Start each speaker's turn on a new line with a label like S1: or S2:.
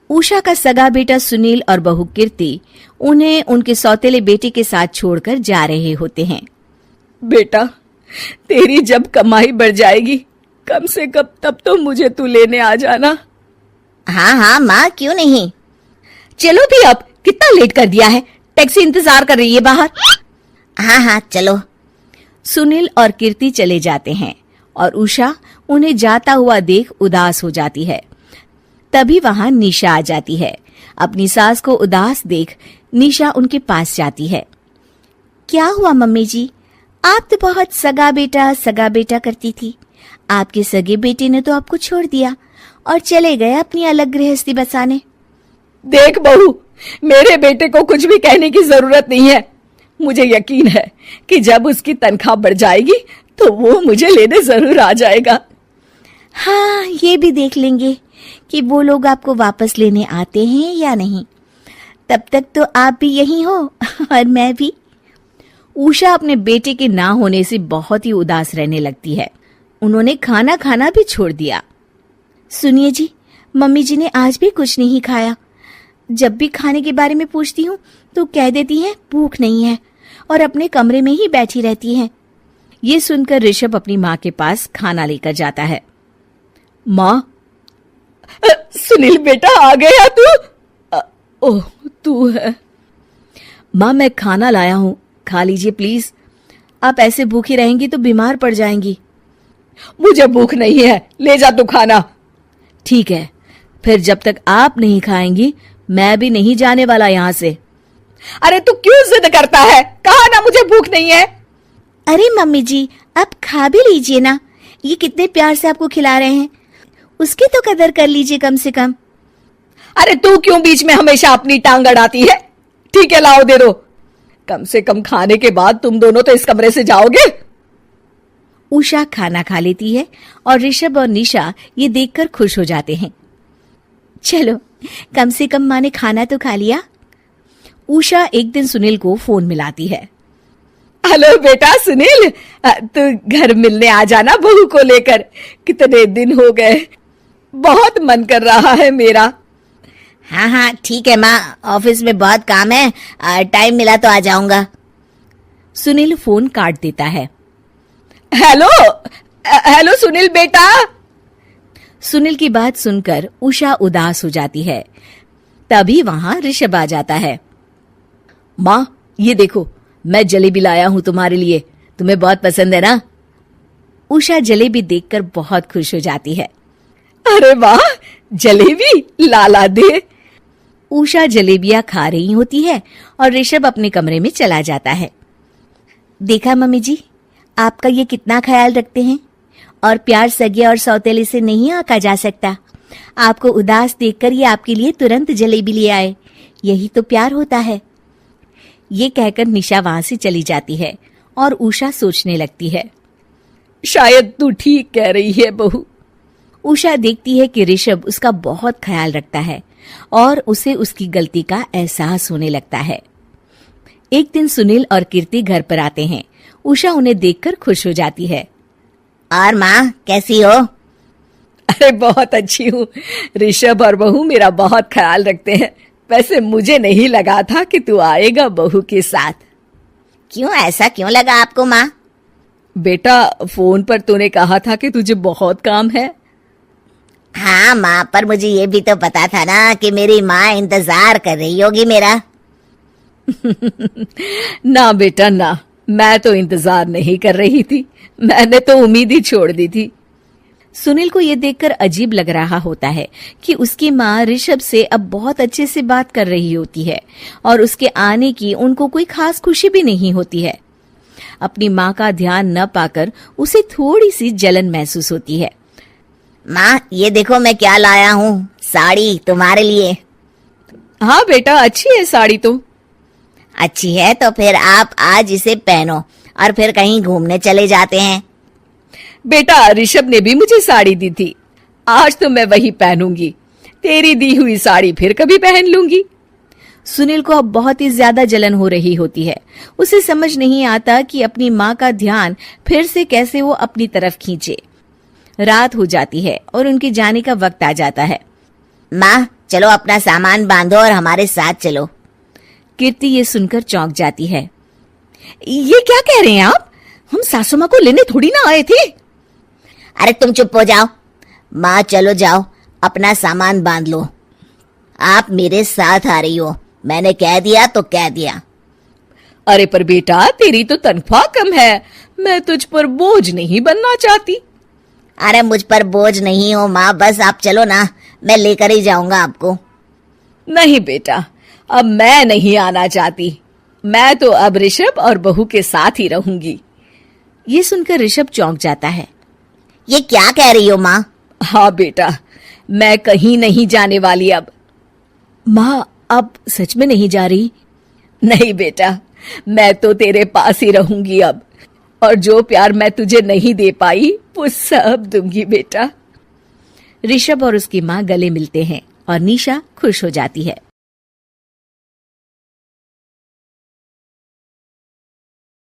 S1: उषा का सगा बेटा सुनील और बहू कीर्ति उन्हें उनके सौतेले बेटे के साथ छोड़कर जा रहे होते हैं।
S2: बेटा, तेरी जब कमाई बढ़ जाएगी कम से कम तब तो मुझे तू लेने आ जाना।
S3: हाँ हाँ माँ, क्यों नहीं।
S1: चलो भी, अब कितना लेट कर दिया है, टैक्सी इंतजार कर रही है बाहर।
S3: हाँ हाँ चलो।
S1: सुनील और कीर्ति चले जाते हैं और उषा उन्हें जाता हुआ देख उदास हो जाती है। तभी वहां निशा आ जाती है। अपनी सास को उदास देख निशा उनके पास जाती है।
S3: क्या हुआ मम्मी जी, आप तो बहुत सगा बेटा करती थी। आपके सगे बेटे ने तो आपको छोड़ दिया और चले गए अपनी अलग गृहस्थी बसाने।
S2: देख बहू, मेरे बेटे को कुछ भी कहने की जरूरत नहीं है। मुझे यकीन है कि जब उसकी तनख्वाह बढ़ जाएगी तो वो मुझे लेने जरूर आ जाएगा।
S3: हाँ, ये भी देख लेंगे कि वो लोग आपको वापस लेने आते हैं या नहीं। तब तक तो आप भी यहीं हो और मैं भी।
S1: उषा अपने बेटे के ना होने से बहुत ही उदास रहने लगती है। उन्होंने खाना खाना भी छोड़ दिया।
S3: सुनिए जी, मम्मी जी ने आज भी कुछ नहीं खाया। जब भी खाने के बारे में पूछती हूँ तो कह देती हैं भूख नहीं है और अपने कमरे में ही बैठी रहती हैं।
S1: ये सुनकर ऋषभ अपनी माँ के पास खाना लेकर जाता है।
S2: माँ, सुनील बेटा आ गया तू? ओह, तू है।
S1: माँ, मैं खाना लाया हूँ, खा लीजिए प्लीज। आप ऐसे भूखी रहेंगी तो बीमार पड़ जाएंगी।
S2: मुझे भूख नहीं है, ले जा तू खाना।
S1: ठीक है, फिर जब तक आप नहीं खाएंगी मैं भी नहीं जाने वाला यहाँ से।
S2: अरे तू क्यों जिद करता है? कहा ना मुझे भूख नहीं है।
S3: अरे मम्मी जी, आप खा भी लीजिए ना, ये कितने प्यार से आपको खिला रहे हैं, उसकी तो कदर कर लीजिए कम से कम।
S2: अरे तू क्यों बीच में हमेशा अपनी टांग अड़ाती है? ठीक है, लाओ दे दो। कम से कम खाने के बाद तुम दोनों तो इस कमरे से जाओगे।
S1: उषा खाना खा लेती है और ऋषभ और निशा ये देखकर खुश हो जाते हैं।
S3: चलो, कम से कम माँ ने खाना तो खा लिया।
S1: उषा एक दिन सुनील को फोन मिलाती है।
S2: हेलो बेटा सुनील, तू घर मिलने आ जाना बहू को लेकर। कितने दिन हो गए, बहुत मन कर रहा है मेरा।
S3: हाँ हाँ ठीक है माँ, ऑफिस में बहुत काम है, टाइम मिला तो आ जाऊंगा।
S1: सुनील फोन काट देता है।
S2: हेलो सुनील बेटा।
S1: सुनील की बात सुनकर उषा उदास हो जाती है। तभी वहां ऋषभ आ जाता है। माँ, ये देखो, मैं जलेबी लाया हूं तुम्हारे लिए, तुम्हें बहुत पसंद है ना? उषा जलेबी देखकर बहुत खुश हो जाती है।
S2: अरे वाह, जलेबी ला दे।
S1: उषा जलेबियां खा रही होती है और ऋषभ अपने कमरे में चला जाता है।
S3: देखा मम्मी जी, आपका ये कितना ख्याल रखते हैं, और प्यार सगे और सौतेले से नहीं आका जा सकता। आपको उदास देखकर ये आपके लिए तुरंत जलेबी ले आए, यही तो प्यार होता है।
S1: ये कहकर निशा वहां से चली जाती है और उषा सोचने लगती है,
S2: शायद तू ठीक कह रही है बहू।
S1: उषा देखती है कि ऋषभ उसका बहुत ख्याल रखता है और उसे उसकी गलती का एहसास होने लगता है। एक दिन सुनील और कीर्ति घर पर आते हैं। उषा उन्हें देखकर खुश हो जाती है।
S3: और माँ, कैसी हो?
S2: अरे बहुत अच्छी हूँ। ऋषभ और बहू मेरा बहुत ख्याल रखते हैं। वैसे मुझे नहीं लगा था कि तू आएगा बहू के साथ।
S3: क्यों, ऐसा क्यों लगा आपको माँ?
S2: बेटा, फोन पर तूने कहा था कि तुझे बहुत काम है।
S3: हाँ माँ, पर मुझे ये भी तो पता था ना कि मेरी माँ इंतजार कर रही होगी मेरा।
S2: ना बेटा ना, मैं तो इंतजार नहीं कर रही थी, मैंने तो उम्मीद ही छोड़ दी थी।
S1: सुनील को यह देखकर अजीब लग रहा होता है कि उसकी माँ ऋषभ से अब बहुत अच्छे से बात कर रही होती है और उसके आने की उनको कोई खास खुशी भी नहीं होती है। अपनी माँ का ध्यान न पाकर उसे थोड़ी सी जलन महसूस होती है।
S3: माँ, ये देखो मैं क्या लाया हूँ, साड़ी तुम्हारे लिए।
S2: हाँ बेटा, अच्छी है साड़ी तो।
S3: अच्छी है तो फिर आप आज इसे पहनो और फिर कहीं घूमने चले जाते हैं।
S2: बेटा, ऋषभ ने भी मुझे साड़ी दी थी, आज तो मैं वही पहनूंगी। तेरी दी हुई साड़ी फिर कभी पहन लूंगी।
S1: सुनील को अब बहुत ही ज्यादा जलन हो रही होती है। उसे समझ नहीं आता कि अपनी माँ का ध्यान फिर से कैसे वो अपनी तरफ खींचे। रात हो जाती है और उनके जाने का वक्त आ जाता है।
S3: माँ चलो अपना सामान बांधो और हमारे साथ चलो।
S1: कीर्ति ये सुनकर चौंक जाती है।
S2: ये क्या कह रहे हैं आप? हम सासू माँ को लेने थोड़ी ना आए थे।
S3: अरे तुम चुप हो जाओ। माँ चलो जाओ, अपना सामान बांध लो। आप मेरे साथ आ रही हो, मैंने कह दिया तो कह दिया।
S2: अरे पर बेटा, तेरी तो तनख्वाह कम है, मैं तुझ पर बोझ नहीं बनना चाहती।
S3: अरे मुझ पर बोझ नहीं हो माँ, बस आप चलो ना, मैं लेकर ही जाऊंगा आपको।
S2: नहीं बेटा, अब मैं नहीं आना चाहती। मैं तो अब ऋषभ और बहू के साथ ही रहूंगी।
S1: ये सुनकर ऋषभ चौंक जाता है।
S3: ये क्या कह रही हो माँ?
S2: हाँ बेटा, मैं कहीं नहीं जाने वाली अब।
S1: माँ अब सच में नहीं जा रही?
S2: नहीं बेटा, मैं तो तेरे पास ही रहूंगी अब, और जो प्यार मैं तुझे नहीं दे पाई वो सब दूंगी बेटा।
S1: ऋषभ और उसकी माँ गले मिलते हैं और निशा खुश हो जाती है।